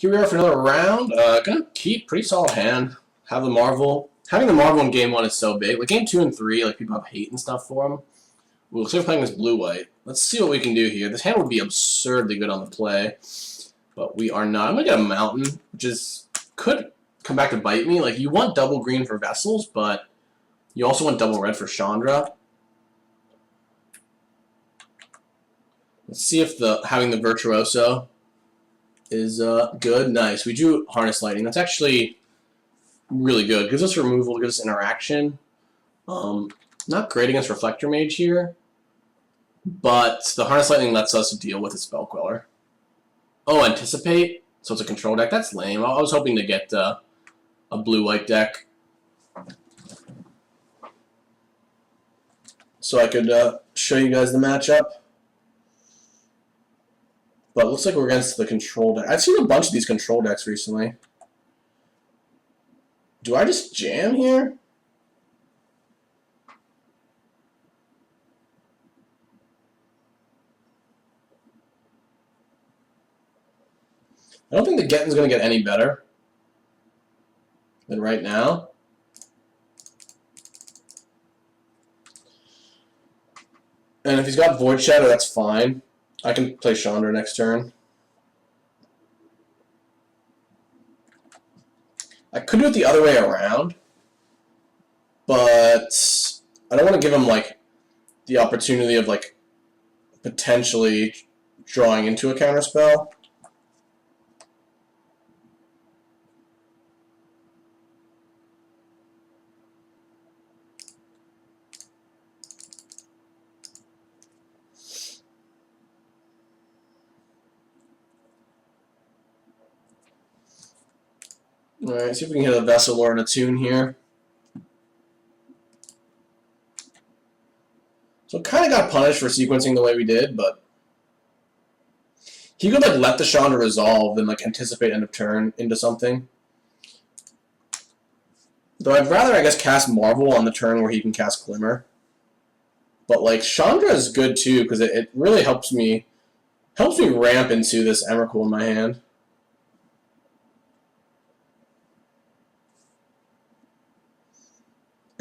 Here we are for another round. Gonna keep pretty solid hand. Have the Marvel. Having the Marvel in game 1 is so big. Like game 2 and 3, like people have hate and stuff for them. We'll start playing this blue-white. Let's see what we can do here. This hand would be absurdly good on the play, but we are not. I'm gonna get a mountain, which is could come back to bite me. Like you want double green for vessels, but you also want double red for Chandra. Let's see if having the Virtuoso is good. Nice. We drew Harness Lightning. That's actually really good. Gives us removal, gives us interaction. Not great against Reflector Mage here, but the Harness Lightning lets us deal with a Spell Queller. Oh, Anticipate? So it's a control deck? That's lame. I was hoping to get a blue-white deck so I could show you guys the matchup. But it looks like we're against the control deck. I've seen a bunch of these control decks recently. Do I just jam here? I don't think the Gettin's going to get any better than right now. And if he's got Void Shadow, that's fine. I can play Chandra next turn. I could do it the other way around, but I don't want to give him like the opportunity of like potentially drawing into a counterspell. Alright, see if we can hit a Vessel or an Attune here. So kind of got punished for sequencing the way we did, but he could like let the Chandra resolve and like anticipate end of turn into something. Though I'd rather, I guess, cast Marvel on the turn where he can cast Glimmer. But like Chandra is good too because it really helps me ramp into this Emrakul in my hand.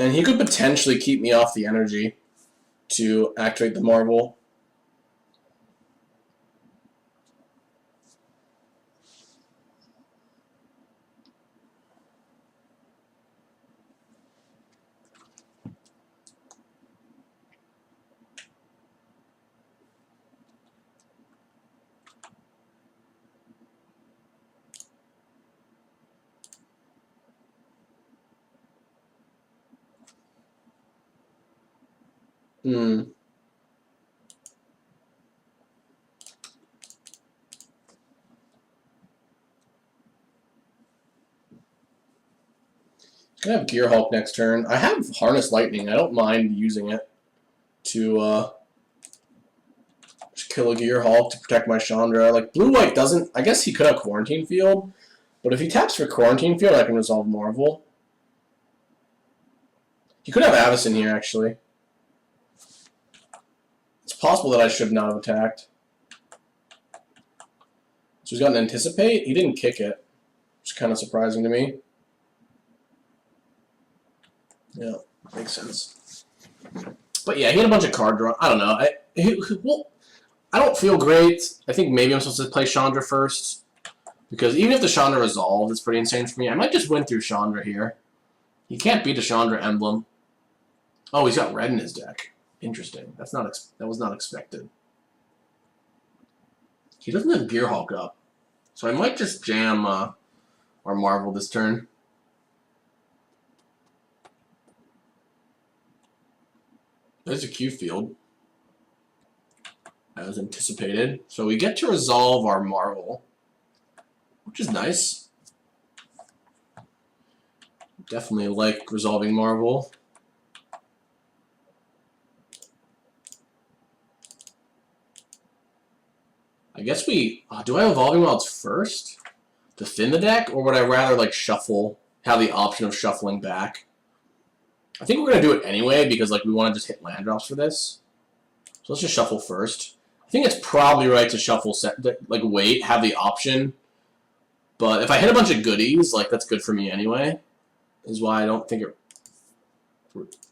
And he could potentially keep me off the energy to activate the Marvel. Gonna have Gearhulk next turn. I have Harness Lightning. I don't mind using it to just kill a Gearhulk to protect my Chandra. Like blue-white doesn't. I guess he could have Quarantine Field, but if he taps for Quarantine Field, I can resolve Marvel. He could have Avacyn here actually. It's possible that I should not have attacked. So he's got an Anticipate. He didn't kick it, which is kind of surprising to me. Yeah, makes sense. But yeah, he had a bunch of card draw. I don't know. I don't feel great. I think maybe I'm supposed to play Chandra first. Because even if the Chandra resolved, it's pretty insane for me. I might just win through Chandra here. He can't beat a Chandra emblem. Oh, he's got red in his deck. Interesting. That was not expected. He doesn't have Gearhulk up. So I might just jam our Marvel this turn. There's a Q field, as anticipated. So we get to resolve our Marvel, which is nice. Definitely like resolving Marvel. I guess we... do I have Evolving Wilds first to thin the deck, or would I rather like shuffle, have the option of shuffling back? I think we're going to do it anyway because like we want to just hit land drops for this. So let's just shuffle first. I think it's probably right to shuffle, like wait, have the option But if I hit a bunch of goodies, like, that's good for me anyway. Is why I don't think it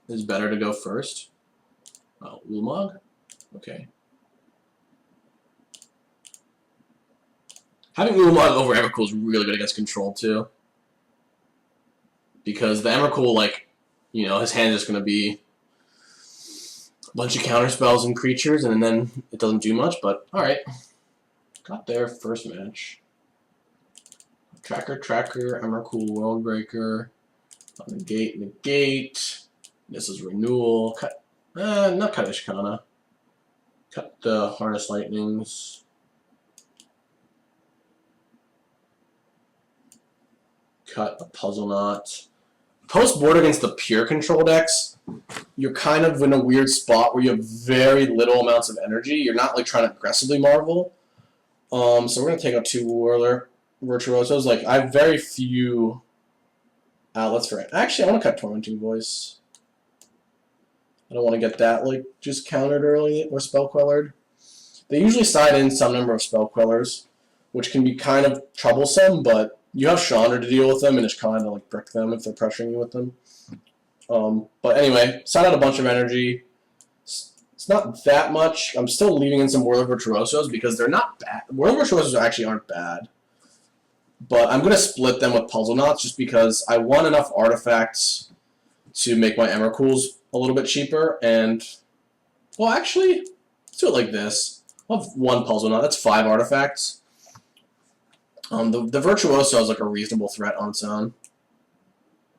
is better to go first. Oh, Ulamog? Okay. Having Ulamog over Emrakul is really good against control, too. Because the Emrakul, like, you know, his hand is going to be a bunch of counter spells and creatures, and then it doesn't do much, but alright. Got there first match. Tracker, Emrakul, Worldbreaker. Negate. This is renewal. Cut. Not cut Ishkana. Cut the Harness Lightnings. Cut a Puzzle Knot. Post board against the pure control decks, you're kind of in a weird spot where you have very little amounts of energy. You're not like trying to aggressively Marvel. So we're gonna take out 2 Whirler Virtuosos. Like, I have very few outlets for it. Actually, I want to cut Tormenting Voice. I don't want to get that like just countered early or spell quellered. They usually side in some number of spell quellers, which can be kind of troublesome, but you have Chandra to deal with them, and it's kind of like brick them if they're pressuring you with them. But anyway, side out a bunch of energy. It's not that much. I'm still leaving in some Whirler Virtuosos because they're not bad. Whirler Virtuosos actually aren't bad. But I'm going to split them with Puzzle Knots just because I want enough artifacts to make my Emrakuls a little bit cheaper. And, well, actually, let's do it like this. I'll have 1 Puzzle Knot. That's 5 artifacts. The Virtuoso is like a reasonable threat on its own.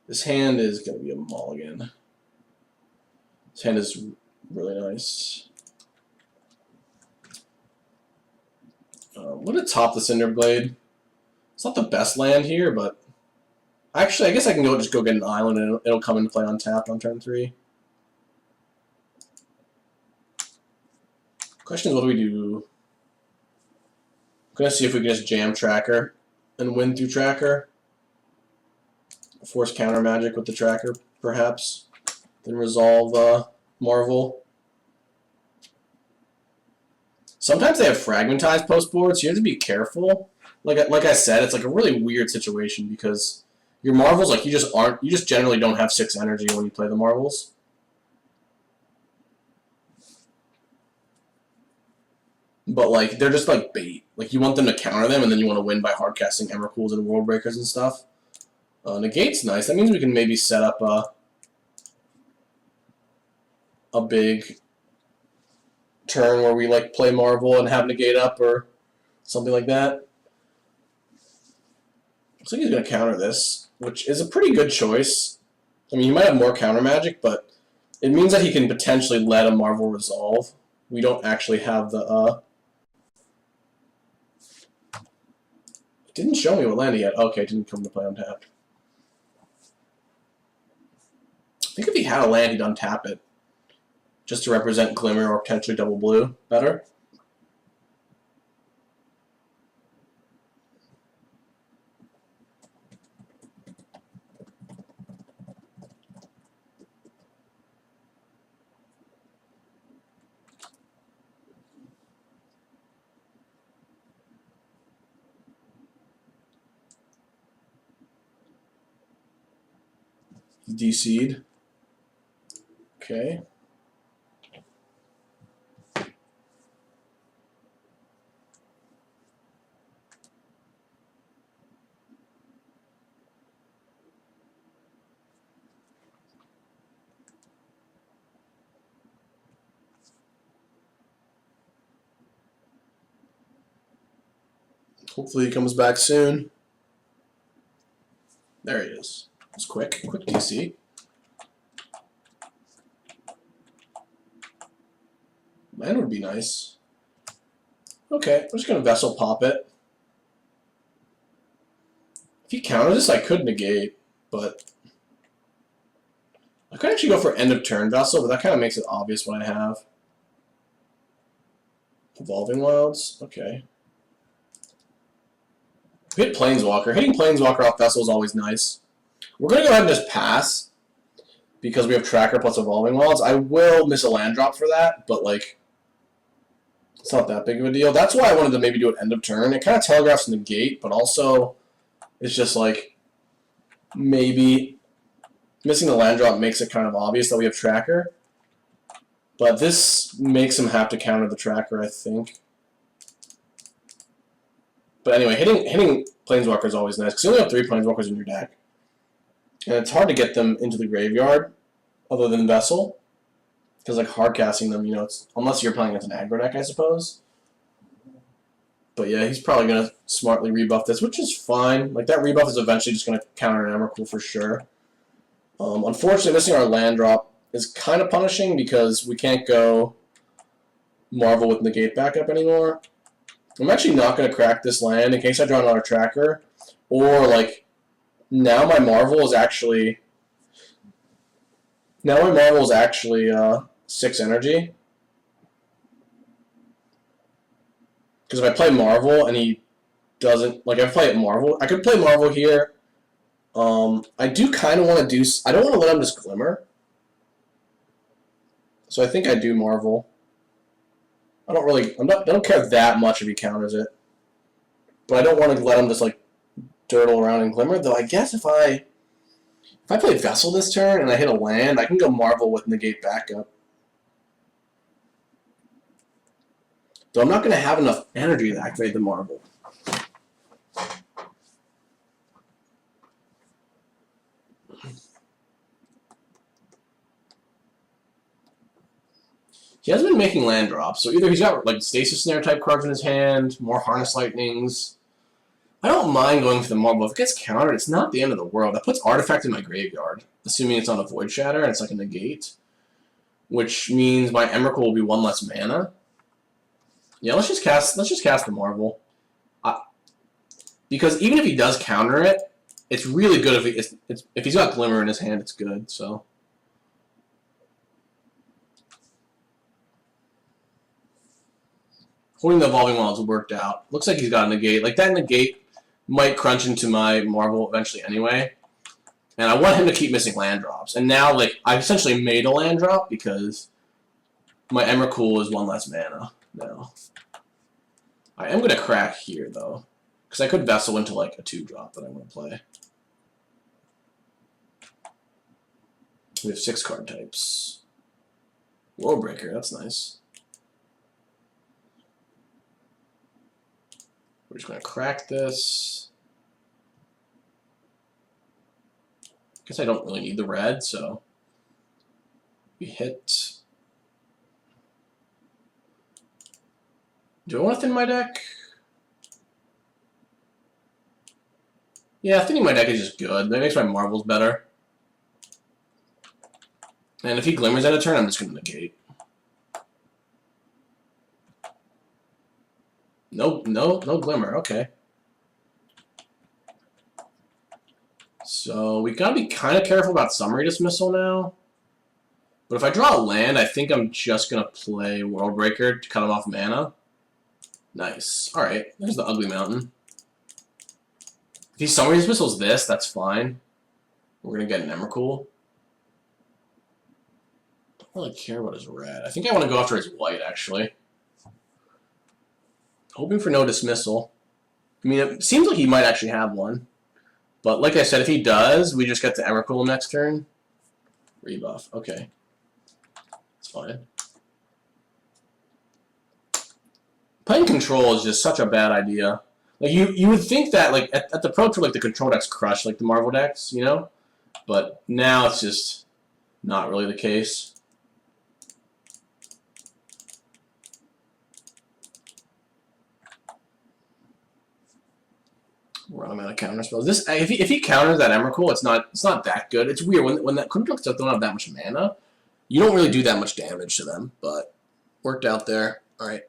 This hand is going to be a mulligan. This hand is really nice. I'm going to top the Cinderblade. It's not the best land here, but actually I guess I can just go get an island and it'll come into play on tap on turn 3. Question is, what do we do? I'm going to see if we can just jam Tracker and win through Tracker. Force counter magic with the Tracker, perhaps. Then resolve Marvel. Sometimes they have fragmentized post boards, so you have to be careful. Like I said, it's like a really weird situation because your Marvels, like, you just generally don't have 6 energy when you play the Marvels. But, like, they're just, like, bait. Like, you want them to counter them, and then you want to win by hardcasting Emrakuls and World Breakers and stuff. Negate's nice. That means we can maybe set up a big turn where we, like, play Marvel and have Negate up or something like that. Looks like he's going to counter this, which is a pretty good choice. I mean, he might have more counter magic, but it means that he can potentially let a Marvel resolve. We don't actually have the It didn't show me what land he had. Okay, it didn't come to play untapped. I think if he had a land, he'd untap it. Just to represent Glimmer or potentially double blue better. DC'd. Okay. Hopefully he comes back soon. There he is. It's quick DC. Land would be nice. Okay, I'm just going to Vessel pop it. If he counters this, I could negate, but I could actually go for end of turn Vessel, but that kind of makes it obvious what I have. Evolving Wilds, okay. Hit Planeswalker. Hitting Planeswalker off Vessel is always nice. We're going to go ahead and just pass because we have Tracker plus Evolving Wilds. I will miss a land drop for that, but, like, it's not that big of a deal. That's why I wanted to maybe do it end of turn. It kind of telegraphs Negate, but also It's just like maybe missing the land drop makes it kind of obvious that we have tracker. But this makes him have to counter the tracker, I think. But anyway, hitting Planeswalker is always nice, because you only have 3 Planeswalkers in your deck. And it's hard to get them into the graveyard, other than Vessel. Because, like, hard casting them, you know, it's unless you're playing against an aggro deck, I suppose. But yeah, he's probably going to smartly rebuff this, which is fine. Like, that rebuff is eventually just going to counter an Emrakul for sure. Unfortunately, missing our land drop is kind of punishing because we can't go Marvel with Negate backup anymore. I'm actually not going to crack this land in case I draw another tracker. Or, like, now my Marvel is actually... 6 energy. Because if I play Marvel and he doesn't... Like, if I play Marvel... I could play Marvel here. I do kind of want to do... I don't want to let him just Glimmer. So I think I do Marvel. I don't care that much if he counters it. But I don't want to let him just, like, dirtle around and Glimmer. Though I guess if I play Vessel this turn and I hit a land, I can go Marvel with Negate backup. Though I'm not going to have enough energy to activate the Marvel. He hasn't been making land drops, so either he's got like Stasis Snare type cards in his hand, more Harness Lightnings. I don't mind going for the Marvel. If it gets countered, it's not the end of the world. That puts Artifact in my graveyard, assuming it's on a Void Shatter and it's like a negate, which means my Emrakul will be 1 less mana. Yeah, let's just cast the Marvel. Because even if he does counter it, it's really good if he's got Glimmer in his hand. It's good. So. Holding the Evolving Wilds worked out. Looks like he's got a negate. Like, that negate might crunch into my Marvel eventually anyway. And I want him to keep missing land drops. And now, like, I've essentially made a land drop because my Emrakul is 1 less mana now. I am going to crack here, though. Because I could Vessel into, like, a 2-drop that I want to play. We have 6 card types. World Breaker, that's nice. We're just going to crack this. Guess I don't really need the red, so we hit. Do I want to thin my deck? Yeah, thinning my deck is just good. That makes my Marvels better. And if he Glimmers at a turn, I'm just going to negate. No Glimmer, okay. So we gotta be kind of careful about Summary Dismissal now. But if I draw a land, I think I'm just gonna play World Breaker to cut him off mana. Nice. Alright, there's the Ugly Mountain. If he Summary Dismissals this, that's fine. We're gonna get an Emrakul. Don't really care about his red. I think I want to go after his white, actually. Hoping for no dismissal. I mean, it seems like he might actually have one. But like I said, if he does, we just get the Emrakul next turn. Rebuff. Okay. It's fine. Playing control is just such a bad idea. Like you would think that like at the Pro Tour, like the control decks crush like the Marvel decks, you know? But now it's just not really the case. Wrong amount of counter spells. This if he counters that Emrakul, it's not that good. It's weird when that control decks don't have that much mana. You don't really do that much damage to them, but worked out there. All right.